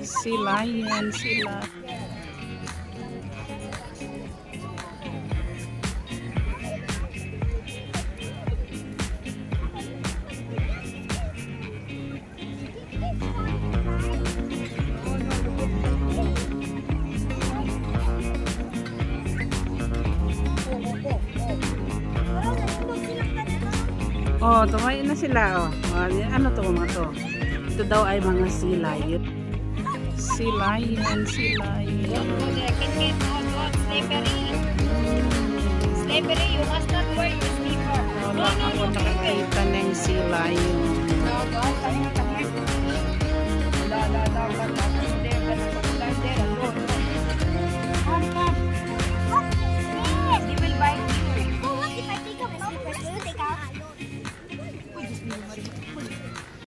Sea lion sila. Oh, tumayo na sila. Oh. Ano to mga to? Ito daw ay mga sea lion. Sea lion, sea lion. Slippery, you must not wear your slipper. Wala ako nakakita ng sea lion. No, don't